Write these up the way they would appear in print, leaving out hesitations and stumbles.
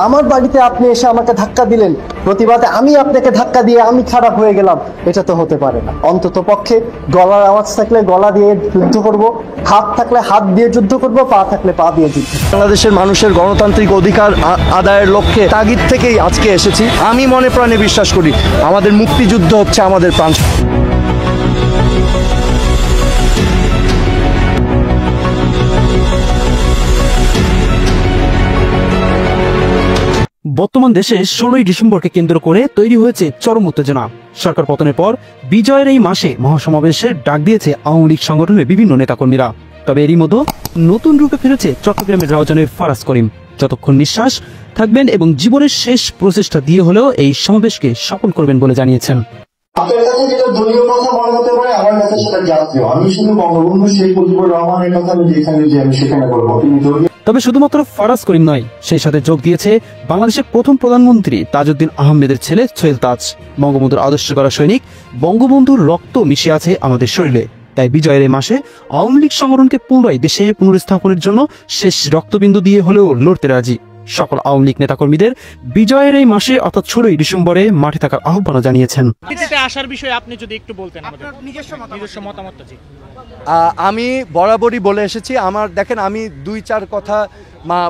আমার বাড়িতে আপনি এসে আমাকে ধাক্কা দিলেন, প্রতিবাদে আমি আপনাকে ধাক্কা দিয়ে আমি খারাপ হয়ে গেলাম, এটা তো হতে পারে না। অন্তত পক্ষে গলার আওয়াজ থাকলে গলা দিয়ে যুদ্ধ করব, হাত থাকলে হাত দিয়ে যুদ্ধ করব, পা থাকলে পা দিয়ে যুদ্ধ। বাংলাদেশের মানুষের গণতান্ত্রিক অধিকার আদায়ের লক্ষ্যে তাগিদ থেকেই আজকে এসেছি। আমি মনে প্রাণে বিশ্বাস করি আমাদের মুক্তিযুদ্ধ হচ্ছে আমাদের প্রাণ। বর্তমান দেশে 16ই ডিসেম্বরকে কেন্দ্র করে তৈরি হয়েছে চরম উত্তেজনা। সরকার পতনের পর বিজয়ের এই মাসে মহাসমাবেশের ডাক দিয়েছে আওয়ামী লীগ সংগঠনের বিভিন্ন নেতাকর্মীরা। তবে এরই মধ্যে নতুন রূপে ফিরেছে চট্টগ্রামের রাউজানের ফারাজ করিম। যতক্ষণ নিঃশ্বাস থাকবেন এবং জীবনের শেষ প্রচেষ্টা দিয়ে হলেও এই সমাবেশকে সফল করবেন বলে জানিয়েছেন। আপনার কাছে যেটা দলীয় কথা মনে হতে পারে, আমার কাছে সেটা জাতীয়। আমি শুধু বঙ্গবন্ধু শেখ মুজিবুর রহমানের কথা আমি যেখানে যে আমি সেখানে বলবো, তিনি দলীয়। তবে শুধুমাত্র ফারাজ করিম নয়, সেই সাথে যোগ দিয়েছে বাংলাদেশের প্রথম প্রধানমন্ত্রী তাজউদ্দিন আহমেদের ছেলে সোহেল তাজ। বঙ্গবন্ধুর আদর্শ করা সৈনিক, বঙ্গবন্ধুর রক্ত মিশে আছে আমাদের শরীরে। তাই বিজয়ের এই মাসে আওয়ামী লীগ সংগঠনকে পুনরায় দেশে পুনরস্থাপনের জন্য শেষ রক্তবিন্দু দিয়ে হলেও লড়তে রাজি। সকল আওয়ামী লীগ নেতাকর্মীদের বিজয়ের এই মাসে অর্থাৎ 16ই ডিসেম্বরে মাঠে থাকার আহ্বান জানিয়েছেন। আসার বিষয়ে আপনি যদি একটু বলতেন আমাদের নিজস্ব মতামতটা। জি, আমি বরাবরই বলে এসেছি, আমার দেখেন আমি 2-4 কথা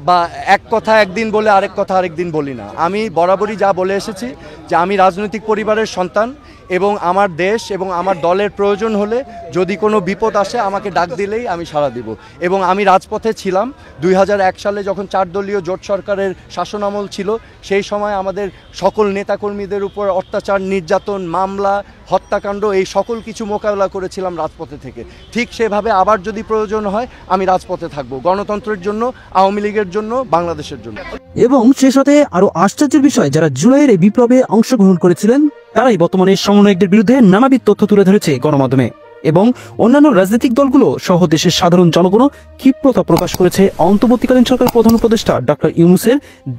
বা এক কথা একদিন বলে আরেক কথা আরেকদিন বলি না। আমি বরাবরই যা বলে এসেছি যে আমি রাজনৈতিক পরিবারের সন্তান এবং আমার দেশ এবং আমার দলের প্রয়োজন হলে যদি কোনো বিপদ আসে আমাকে ডাক দিলেই আমি সাড়া দিব। এবং আমি রাজপথে ছিলাম 2001 সালে যখন 4 দলীয় জোট সরকারের শাসনামল ছিল। সেই সময় আমাদের সকল নেতাকর্মীদের উপর অত্যাচার, নির্যাতন, মামলা, হত্যাকাণ্ড এই সকল কিছু মোকাবেলা করেছিলাম রাজপথে থেকে। ঠিক সেভাবে আবার যদি প্রয়োজন হয় আমি রাজপথে থাকবো, গণতন্ত্রের জন্য, আওয়ামী লীগের জন্য, বাংলাদেশের জন্য। এবং সেই সাথে আরো আশ্চর্যের বিষয়, যারা জুলাইয়ের এই বিপ্লবে অংশগ্রহণ করেছিলেন তারাই বর্তমানে সমন্বয়কদের বিরুদ্ধে নানাবিধ তথ্য তুলে ধরেছে গণমাধ্যমে। এবং অন্যান্য রাজনৈতিক দলগুলো সহ দেশের সাধারণ জনগণও ক্ষিপ্রতা প্রকাশ করেছে অন্তর্বর্তীকালীন সরকারের প্রধান উপদেষ্টা ডক্টর ইউনূসের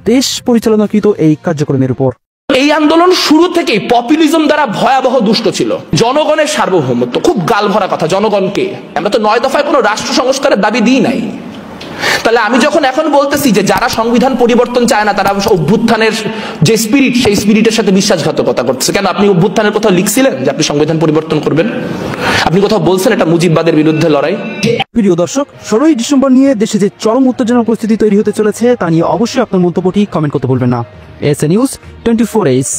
দেশ পরিচালনাকৃত এই কার্যক্রমের উপর। এই আন্দোলন শুরু থেকেই পপুলিজম দ্বারা ভয়াবহ দুষ্ট ছিল। জনগণের সার্বভৌমত্ব, খুব গাল ভরা কথা। জনগণকে আমরা তো 9 দফায় কোনো রাষ্ট্র সংস্কারের দাবি দিই নাই। তাহলে আমি যখন এখন বলতেছি যে যারা সংবিধান পরিবর্তন চায় না তারা অভ্যুত্থানের যে স্পিরিট, সেই স্পিরিটের সাথে বিশ্বাসঘাতকতা করতেছে। কেন? আপনি অভ্যুত্থানের কোথাও লিখছিলেন যে আপনি সংবিধান পরিবর্তন করবেন? আপনি কোথাও বলছেন এটা মুজিববাদের বিরুদ্ধে লড়াই? প্রিয় দর্শক, 16ই ডিসেম্বর নিয়ে দেশে যে চরম উত্তেজনার পরিস্থিতি তৈরি হতে চলেছে তা নিয়ে অবশ্যই আপনার মন্তব্যটি কমেন্ট করতে ভুলবেন না। SA news 24 Ace।